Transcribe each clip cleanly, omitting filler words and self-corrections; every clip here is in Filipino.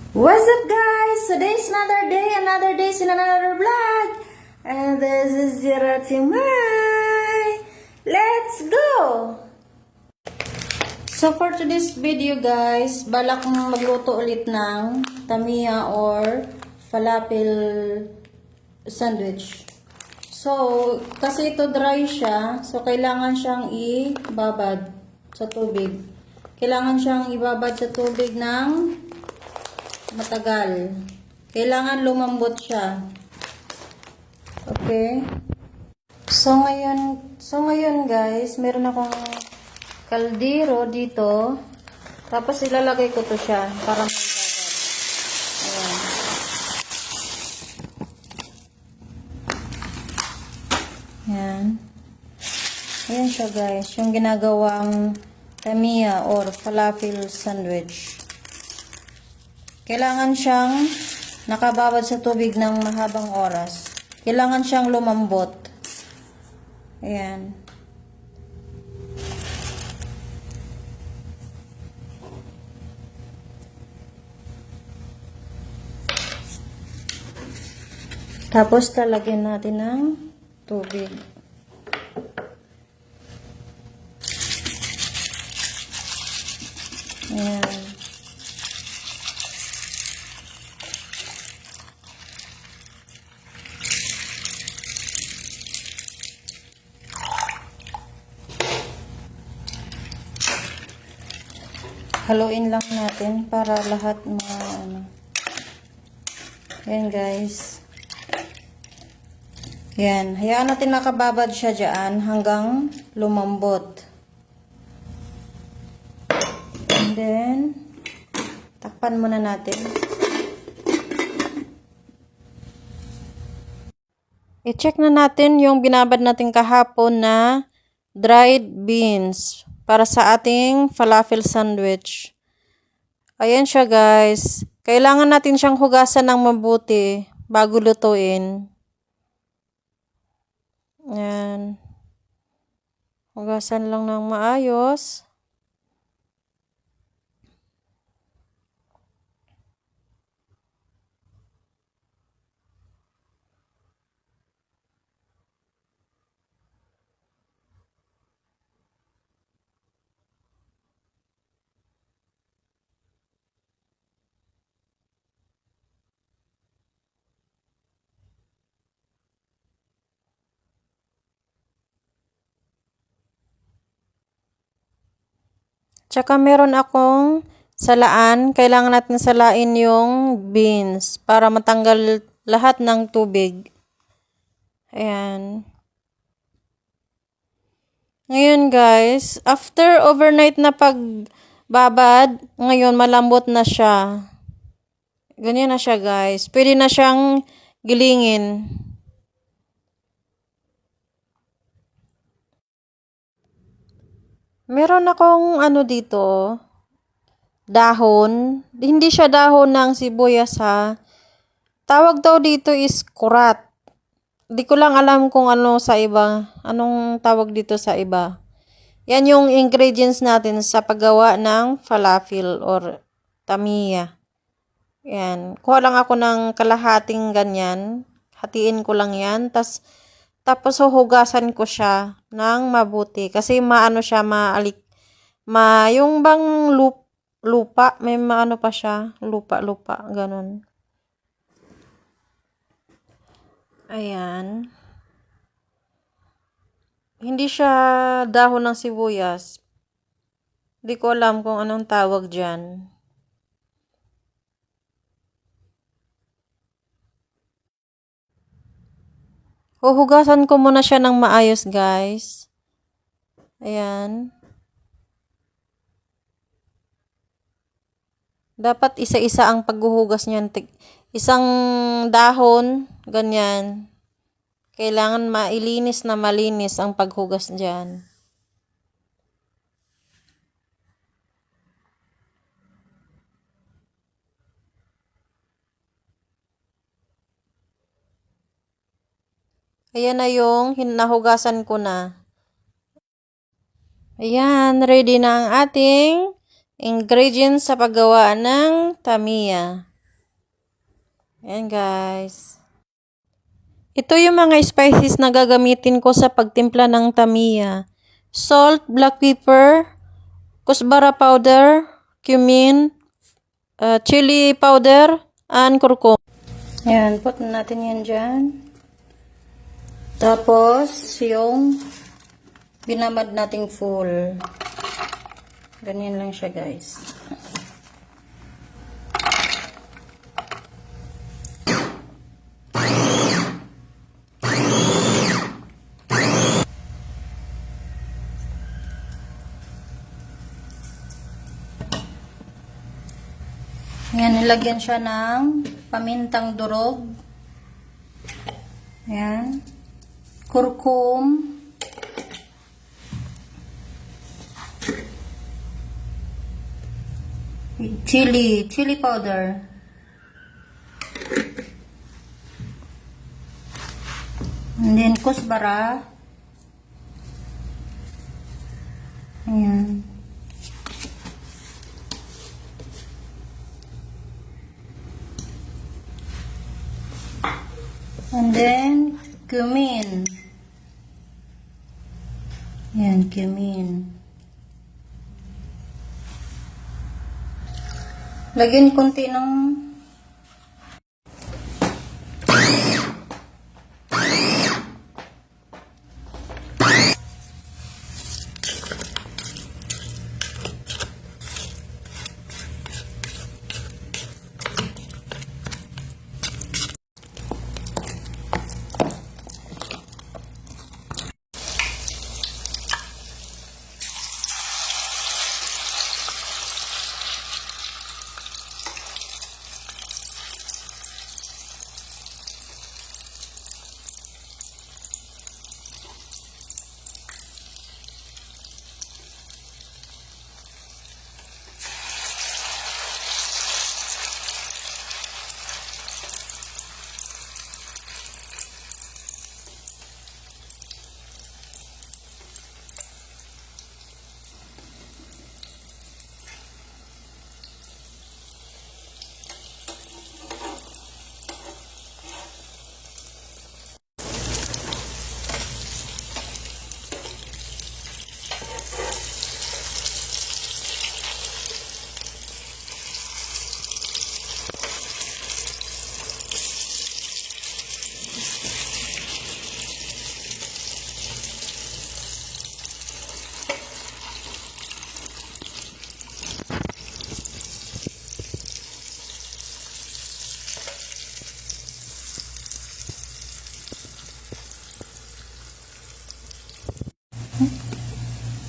What's up guys? Today's another day still another vlog. And this is Zira Timay. Let's go! So for today's video guys, balak kong magluto ulit ng Tamiya or falafel sandwich. So, kasi ito dry siya, so kailangan siyang ibabad sa tubig. Kailangan siyang ibabad sa tubig ng matagal. Kailangan lumambot siya. Okay? So ngayon guys, meron akong kaldero dito. Tapos ilalagay ko to siya para maibabad. Ayan. Ayan. Ayan siya guys, yung ginagawang Tamiya or falafel sandwich. Kailangan siyang nakababad sa tubig ng mahabang oras. Kailangan siyang lumambot. Ayan. Tapos lalagyan natin ng tubig. Ayan. Haluin lang natin para lahat ano. Ayan guys. Ayan. Hayaan natin nakababad siya dyan hanggang lumambot. And then, takpan muna natin. I-check na natin yung binabad natin kahapon na dried beans para sa ating falafel sandwich. Ayan siya guys. Kailangan natin siyang hugasan ng mabuti bago lutuin. Ayan. Hugasan lang ng maayos. Tsaka meron akong salaan. Kailangan natin salain yung beans para matanggal lahat ng tubig. Ayan. Ngayon guys, after overnight na pagbabad, ngayon malambot na siya. Ganyan na siya guys. Pwede na siyang gilingin. Meron akong ano dito, dahon. Hindi siya dahon ng sibuyas ha. Tawag daw dito is kurat. Di ko lang alam kung ano sa iba. Anong tawag dito sa iba. Yan yung ingredients natin sa paggawa ng falafel or Tamiya. Yan. Kuha lang ako ng kalahating ganyan. Hatiin ko lang yan. Tapos huhugasan ko siya ng mabuti. Kasi maano siya, yung bang lupa, may maano pa siya. Lupa, ganun. Ayan. Hindi siya dahon ng sibuyas. Hindi ko alam kung anong tawag dyan. Huhugasan ko muna siya ng maayos, guys. Ayan. Dapat isa-isa ang paghuhugas niyan. Isang dahon, ganyan. Kailangan mailinis na malinis ang paghugas dyan. Ayan na yung nahugasan ko na. Ayan, ready na ang ating ingredients sa paggawa ng Tamiya. Ayan guys. Ito yung mga spices na gagamitin ko sa pagtimpla ng Tamiya. Salt, black pepper, kusbara powder, cumin, chili powder, and kurkum. Ayan, put na natin yan dyan. Tapos, yung binamad nating full. Ganyan lang siya guys. Ayan, nilagyan siya ng pamintang durog. Ayan. Kurkum. Chili powder. And then kusbara. Ayan. And then cumin. Ayan, cumin. Lagyan konti ng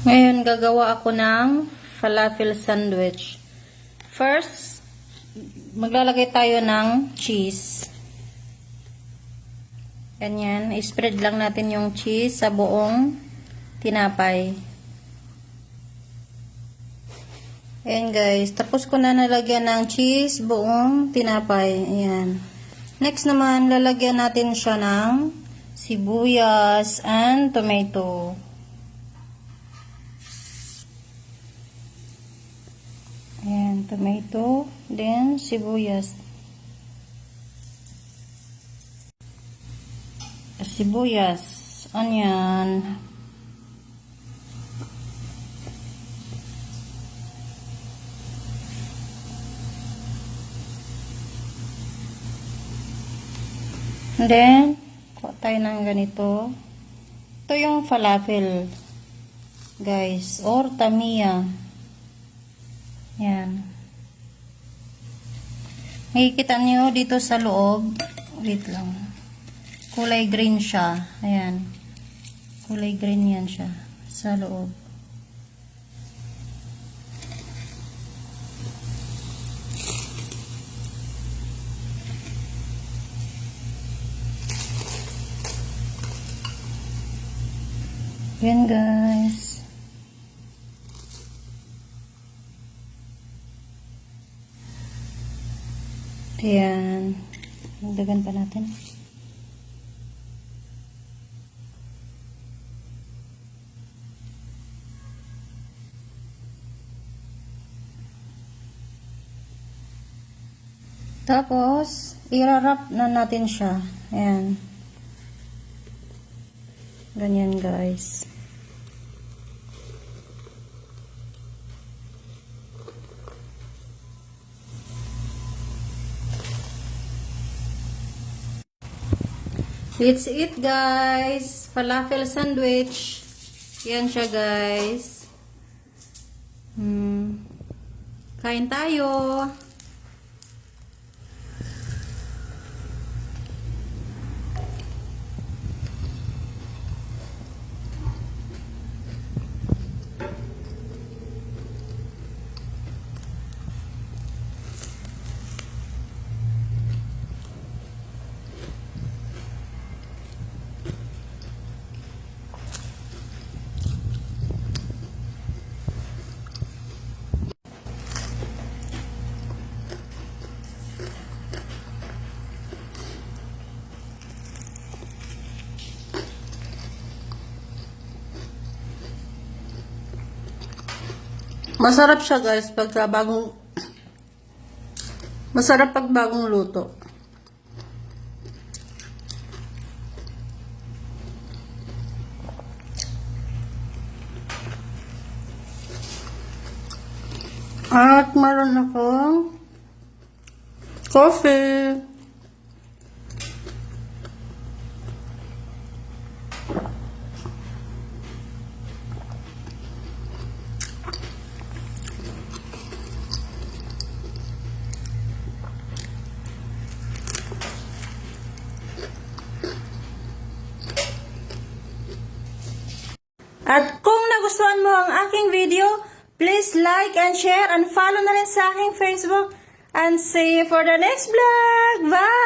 ngayon gagawa ako ng falafel sandwich. First, maglalagay tayo ng cheese. Ganyan, i-spread lang natin yung cheese sa buong tinapay. Ayan guys, tapos ko na nalagyan ng cheese buong tinapay. Ayan. Next naman, lalagyan natin siya ng sibuyas and tomato. Ayan, tomato, then sibuyas. Sibuyas, onion. And then, kuha tayo ng ganito. Ito yung falafel, guys, or Tamiya. Yan. Makikita niyo dito sa loob. Wait lang. Kulay green siya. Ayan. Kulay green yan siya. Sa loob. Yan guys. Ayan. Dagdagan pa natin. Tapos, i-wrap na natin siya. Ayan. Ganyan, guys. It's it, guys. Falafel sandwich. Yan siya, guys. Kain tayo. Masarap siya, guys, pagka bagong masarap pag bagong luto. At meron akong coffee. At kung nagustuhan mo ang aking video, please like and share and follow na rin sa aking Facebook. And see you for the next vlog. Bye!